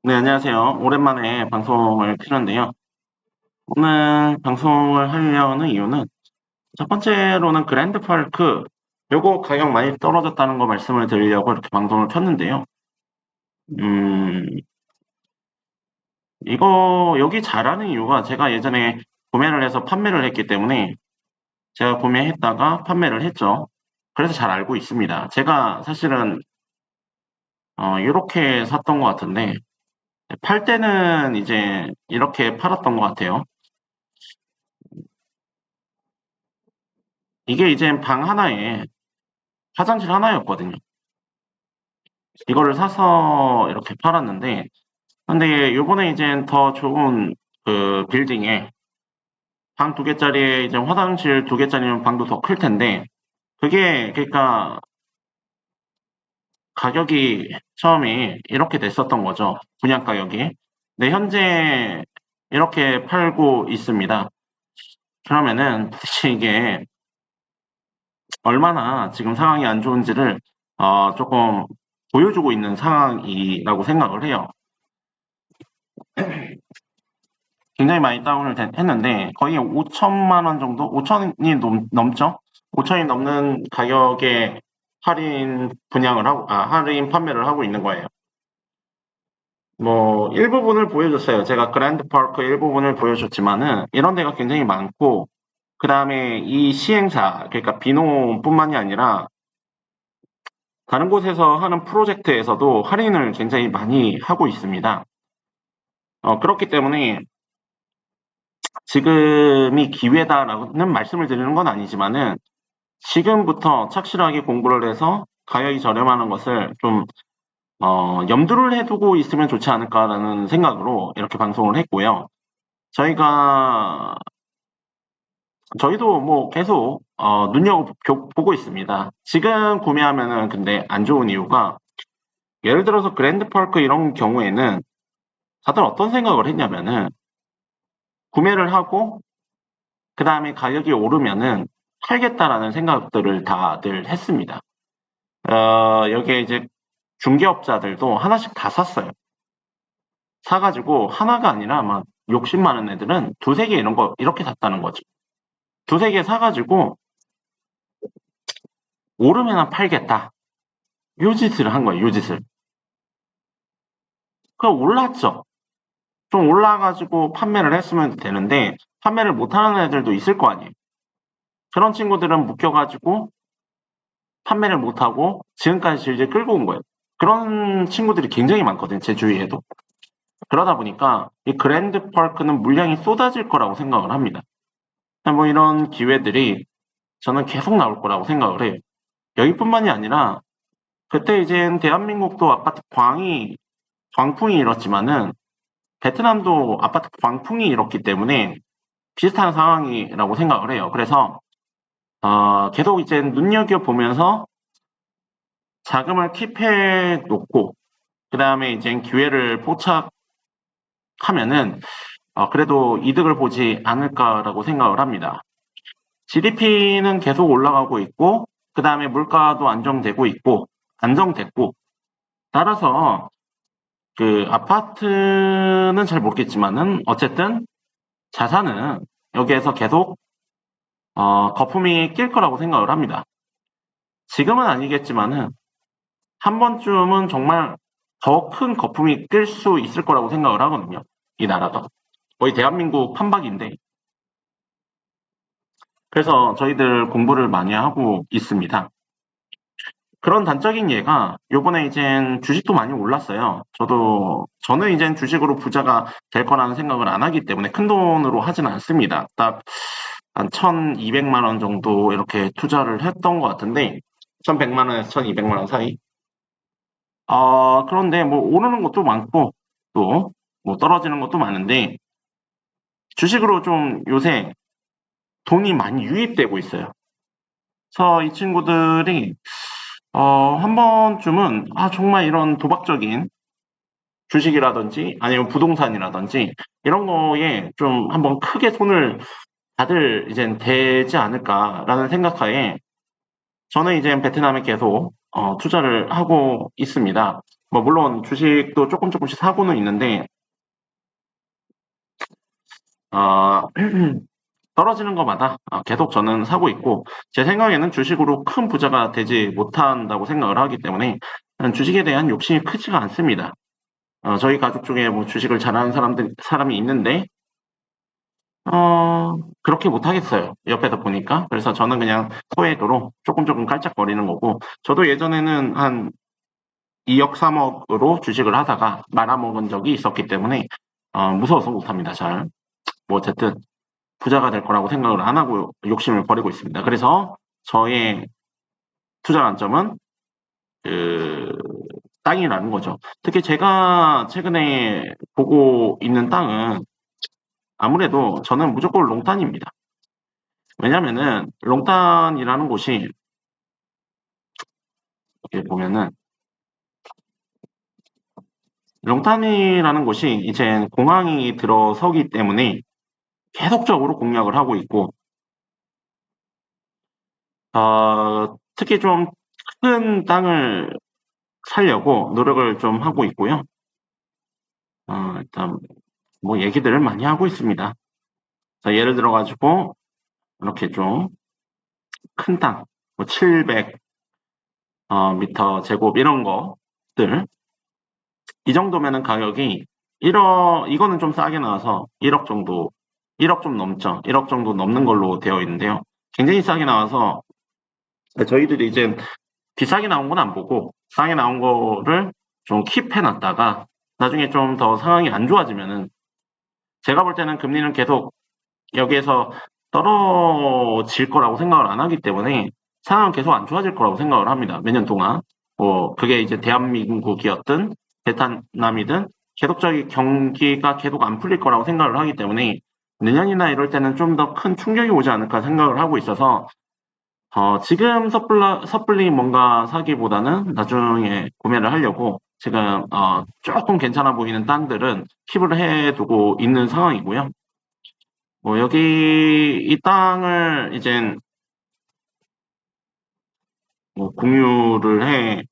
네, 안녕하세요. 오랜만에 방송을 켜는데요. 오늘 방송을 하려는 이유는 첫 번째로는 그랜드 파크, 요거 가격 많이 떨어졌다는 거 말씀을 드리려고 이렇게 방송을 켰는데요. 음, 이거 여기 잘하는 이유가 제가 예전에 구매를 해서 판매를 했기 때문에 제가 구매했다가 판매를 했죠. 그래서 잘 알고 있습니다. 제가 사실은 이렇게 샀던 것 같은데 팔 때는 이제 이렇게 팔았던 것 같아요. 이게 이제 방 하나에 화장실 하나였거든요. 이거를 사서 이렇게 팔았는데, 근데 요번에 이제 더 좋은 그 빌딩에 방 두 개짜리에 이제 화장실 두 개짜리면 방도 더 클 텐데, 그게 그러니까 가격이 처음에 이렇게 됐었던 거죠. 분양 가격이. 네, 현재 이렇게 팔고 있습니다. 그러면은 도대체 이게 얼마나 지금 상황이 안 좋은지를 조금 보여주고 있는 상황이라고 생각을 해요. 굉장히 많이 다운을 했는데 거의 5천만 원 정도, 5천이 넘죠? 5천이 넘는 가격에 할인 분양을 하고, 할인 판매를 하고 있는 거예요. 뭐 일부분을 보여줬어요. 제가 그랜드 파크 일부분을 보여줬지만은 이런 데가 굉장히 많고, 그 다음에 이 시행사, 그러니까 비노뿐만이 아니라 다른 곳에서 하는 프로젝트에서도 할인을 굉장히 많이 하고 있습니다. 그렇기 때문에 지금이 기회다라는 말씀을 드리는 건 아니지만은 지금부터 착실하게 공부를 해서 가격이 저렴하는 것을 좀 염두를 해두고 있으면 좋지 않을까라는 생각으로 이렇게 방송을 했고요. 저희가 저희도 뭐 계속 눈여겨보고 있습니다. 지금 구매하면은 근데 안 좋은 이유가 예를 들어서 그랜드파크 이런 경우에는 다들 어떤 생각을 했냐면은 구매를 하고 그 다음에 가격이 오르면은 팔겠다라는 생각들을 다들 했습니다. 여기에 이제 중개업자들도 하나씩 다 샀어요. 사가지고 하나가 아니라 막 욕심 많은 애들은 두세 개 이런 거 이렇게 샀다는 거죠. 두세 개 사가지고 오르면 팔겠다. 요 짓을 한 거예요. 요 짓을. 그럼 올랐죠. 좀 올라가지고 판매를 했으면 되는데 판매를 못하는 애들도 있을 거 아니에요. 그런 친구들은 묶여가지고 판매를 못하고 지금까지 질질 끌고 온 거예요. 그런 친구들이 굉장히 많거든요. 제 주위에도. 그러다 보니까 이 그랜드 파크는 물량이 쏟아질 거라고 생각을 합니다. 뭐 이런 기회들이 저는 계속 나올 거라고 생각을 해요. 여기뿐만이 아니라 그때 이제 대한민국도 아파트 광풍이 일었지만은 베트남도 아파트 광풍이 일었기 때문에 비슷한 상황이라고 생각을 해요. 그래서 계속 이제 눈여겨보면서 자금을 킵해 놓고 그 다음에 이제 기회를 포착하면은 그래도 이득을 보지 않을까라고 생각을 합니다. GDP는 계속 올라가고 있고 그 다음에 물가도 안정됐고 따라서 그 아파트는 잘 모르겠지만은 어쨌든 자산은 여기에서 계속 거품이 낄 거라고 생각을 합니다. 지금은 아니겠지만은 한 번쯤은 정말 더 큰 거품이 낄 수 있을 거라고 생각을 하거든요. 이 나라가 거의 대한민국 판박인데 그래서 저희들 공부를 많이 하고 있습니다. 그런 단적인 예가 요번에 이젠 주식도 많이 올랐어요. 저는 이젠 주식으로 부자가 될 거라는 생각을 안 하기 때문에 큰 돈으로 하지는 않습니다. 딱 한 1,200만 원 정도 이렇게 투자를 했던 것 같은데 1,100만 원에서 1,200만 원 사이. 그런데 뭐 오르는 것도 많고 또 뭐 떨어지는 것도 많은데 주식으로 좀 요새 돈이 많이 유입되고 있어요. 그래서 이 친구들이 한 번쯤은 정말 이런 도박적인 주식이라든지 아니면 부동산이라든지 이런 거에 좀 한번 크게 손을 다들 이제 되지 않을까라는 생각하에 저는 이제 베트남에 계속 투자를 하고 있습니다. 뭐 물론 주식도 조금씩 사고는 있는데 어, 떨어지는 것마다 계속 저는 사고 있고 제 생각에는 주식으로 큰 부자가 되지 못한다고 생각을 하기 때문에 주식에 대한 욕심이 크지가 않습니다. 저희 가족 중에 뭐 주식을 잘하는 사람이 있는데 그렇게 못하겠어요. 옆에서 보니까. 그래서 저는 그냥 소액으로 조금 깔짝거리는 거고 저도 예전에는 한 2억, 3억으로 주식을 하다가 말아먹은 적이 있었기 때문에 무서워서 못합니다. 잘. 뭐 어쨌든 부자가 될 거라고 생각을 안 하고 욕심을 버리고 있습니다. 그래서 저의 투자 관점은 그 땅이라는 거죠. 특히 제가 최근에 보고 있는 땅은 아무래도 저는 무조건 롱단입니다. 왜냐면은 롱단이라는 곳이 이렇게 보면은 롱단이라는 곳이 이제 공항이 들어서기 때문에 계속적으로 공략을 하고 있고 특히 좀 큰 땅을 사려고 노력을 좀 하고 있고요. 일단 뭐 얘기들을 많이 하고 있습니다. 자, 예를 들어 가지고 이렇게 좀 큰 땅, 뭐 700 미터 제곱 이런 것들 이 정도면은 가격이 1억 이거는 좀 싸게 나와서 1억 정도 1억 좀 넘죠. 1억 정도 넘는 걸로 되어 있는데요. 굉장히 싸게 나와서 저희들이 이제 비싸게 나온 건 안 보고 싸게 나온 거를 좀 킵해 놨다가 나중에 좀 더 상황이 안 좋아지면은 제가 볼 때는 금리는 계속 여기에서 떨어질 거라고 생각을 안 하기 때문에 상황은 계속 안 좋아질 거라고 생각을 합니다. 몇 년 동안. 뭐 그게 이제 대한민국이었든 베트남이든 계속적인 경기가 계속 안 풀릴 거라고 생각을 하기 때문에 내년이나 이럴 때는 좀 더 큰 충격이 오지 않을까 생각을 하고 있어서 지금 섣불리 뭔가 사기보다는 나중에 구매를 하려고 지금 조금 괜찮아 보이는 땅들은 킵을 해두고 있는 상황이고요. 뭐 여기 이 땅을 이제 뭐 공유를 해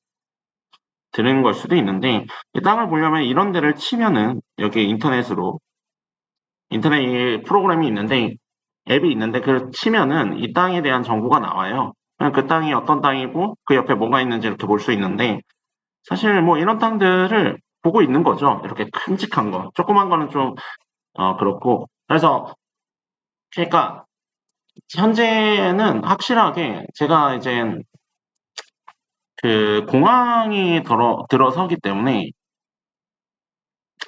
드리는 걸 수도 있는데 이 땅을 보려면 이런 데를 치면은 여기 인터넷 프로그램이 있는데 앱이 있는데 그 치면은 이 땅에 대한 정보가 나와요. 그냥 그 땅이 어떤 땅이고 그 옆에 뭐가 있는지 이렇게 볼 수 있는데 사실 뭐 이런 땅들을 보고 있는 거죠. 이렇게 큼직한 거. 조그만 거는 좀 그렇고 그래서 그러니까 현재는 확실하게 제가 이제 그 공항이 들어서기 때문에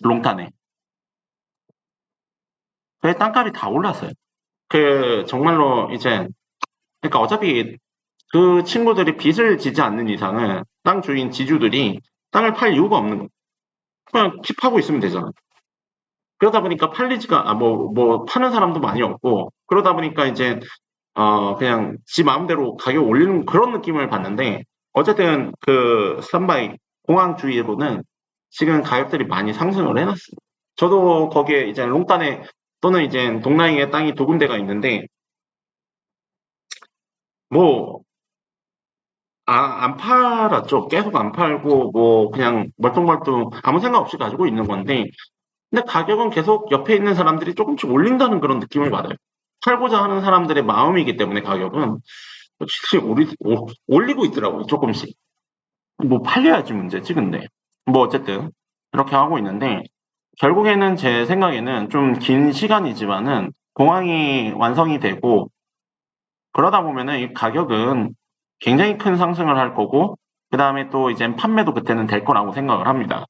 롱탄에 그 땅값이 다 올랐어요. 그 정말로 이제 그러니까 어차피 그 친구들이 빚을 지지 않는 이상은 땅 주인 지주들이 땅을 팔 이유가 없는 거예요. 그냥 킵하고 있으면 되잖아. 그러다 보니까 팔리지가 뭐 파는 사람도 많이 없고 그러다 보니까 이제 그냥 지 마음대로 가격 올리는 그런 느낌을 받는데 어쨌든 그 스탠바이 공항 주위로는 지금 가격들이 많이 상승을 해놨어요. 저도 거기에 이제 롱단에 또는 이제 동라인에 땅이 두 군데가 있는데 뭐 안 팔았죠. 계속 안 팔고 뭐 그냥 멀뚱멀뚱 아무 생각 없이 가지고 있는 건데 근데 가격은 계속 옆에 있는 사람들이 조금씩 올린다는 그런 느낌을 받아요. 팔고자 하는 사람들의 마음이기 때문에 가격은 확실히 올리고 있더라고요. 조금씩. 뭐 팔려야지 문제지 근데. 뭐 어쨌든 이렇게 하고 있는데 결국에는 제 생각에는 좀 긴 시간이지만은 공항이 완성이 되고 그러다 보면은 이 가격은 굉장히 큰 상승을 할 거고 그다음에 또 이제 판매도 그때는 될 거라고 생각을 합니다.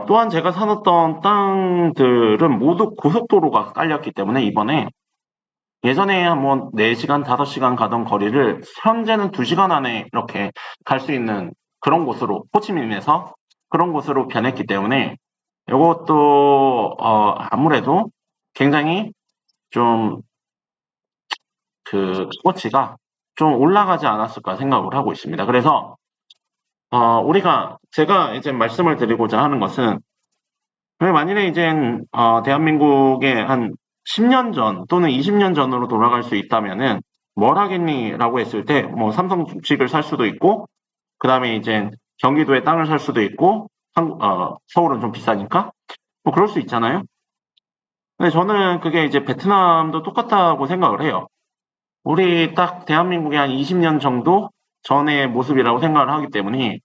또한 제가 사놨던 땅들은 모두 고속도로가 깔렸기 때문에 이번에 예전에 한번 4시간, 5시간 가던 거리를 현재는 2시간 안에 이렇게 갈 수 있는 그런 곳으로 호치민에서 그런 곳으로 변했기 때문에 이것도 아무래도 굉장히 좀 그 값어치가 좀 올라가지 않았을까 생각을 하고 있습니다. 그래서 우리가 제가 이제 말씀을 드리고자 하는 것은 만일에 이제 대한민국에 한 10년 전 또는 20년 전으로 돌아갈 수 있다면은 뭘 하겠니라고 했을 때 뭐 삼성 주식을 살 수도 있고 그다음에 이제 경기도에 땅을 살 수도 있고 서울은 좀 비싸니까 뭐 그럴 수 있잖아요. 근데 저는 그게 이제 베트남도 똑같다고 생각을 해요. 우리 딱 대한민국의 한 20년 정도 전의 모습이라고 생각을 하기 때문에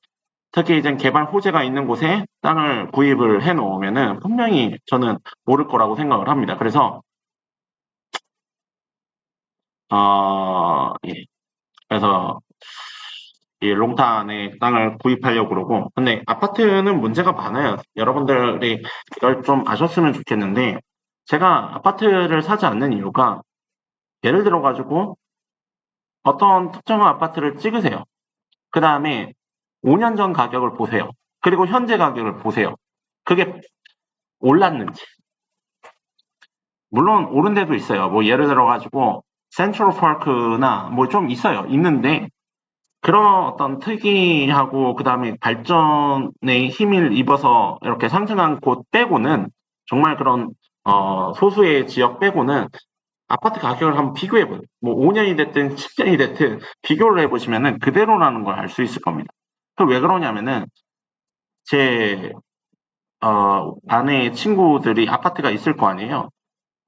특히 이제 개발 호재가 있는 곳에 땅을 구입을 해 놓으면은 분명히 저는 오를 거라고 생각을 합니다. 그래서 예. 그래서 이 롱탄에 땅을 구입하려고 그러고 근데 아파트는 문제가 많아요. 여러분들이 이걸 좀 아셨으면 좋겠는데 제가 아파트를 사지 않는 이유가 예를 들어 가지고 어떤 특정한 아파트를 찍으세요. 그 다음에 5년 전 가격을 보세요. 그리고 현재 가격을 보세요. 그게 올랐는지. 물론 오른 데도 있어요. 뭐 예를 들어 가지고 센트럴 파크나 뭐 좀 있어요. 있는데 그런 어떤 특이하고 그다음에 발전의 힘을 입어서 이렇게 상승한 곳 빼고는 정말 그런 소수의 지역 빼고는 아파트 가격을 한번 비교해 보세요. 뭐 5년이 됐든 10년이 됐든 비교를 해 보시면은 그대로라는 걸 알 수 있을 겁니다. 그 왜 그러냐면은 제 아내의 친구들이 아파트가 있을 거 아니에요.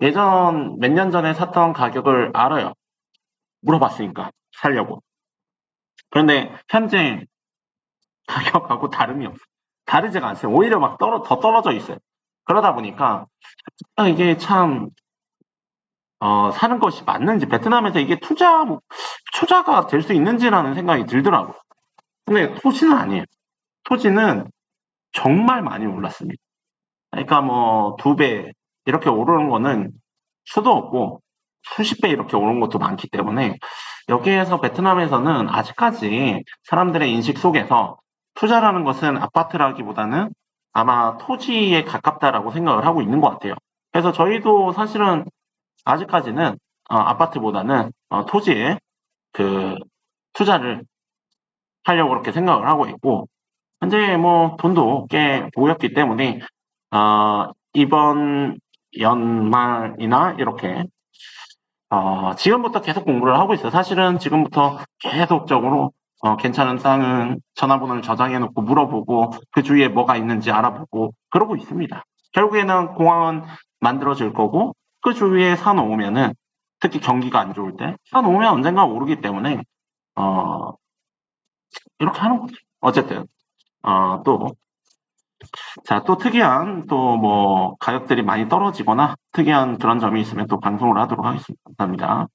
예전 몇 년 전에 샀던 가격을 알아요. 물어봤으니까 살려고. 그런데 현재 가격하고 다름이 없어요. 다르지가 않어요. 오히려 막 더 떨어져 있어요. 그러다 보니까 이게 참 사는 것이 맞는지 베트남에서 이게 투자가 될 수 있는지라는 생각이 들더라고요. 근데 토지는 아니에요. 토지는 정말 많이 올랐습니다. 그러니까 뭐 2배 이렇게 오르는 거는 수도 없고 수십 배 이렇게 오른 것도 많기 때문에 여기에서 베트남에서는 아직까지 사람들의 인식 속에서 투자라는 것은 아파트라기보다는 아마 토지에 가깝다라고 생각을 하고 있는 것 같아요. 그래서 저희도 사실은 아직까지는 아파트보다는 토지에 그 투자를 하려고 그렇게 생각을 하고 있고 현재 뭐 돈도 꽤 모였기 때문에 이번 연말이나 이렇게 지금부터 계속 공부를 하고 있어요. 사실은 지금부터 계속적으로 괜찮은 땅은 전화번호를 저장해 놓고 물어보고 그 주위에 뭐가 있는지 알아보고 그러고 있습니다. 결국에는 공항은 만들어질 거고 그 주위에 사 놓으면은 특히 경기가 안 좋을 때 사 놓으면 언젠가 오르기 때문에 어, 이렇게 하는 거죠. 어쨌든 또 자, 또 특이한 또 뭐 가격들이 많이 떨어지거나 특이한 그런 점이 있으면 또 방송을 하도록 하겠습니다. 감사합니다.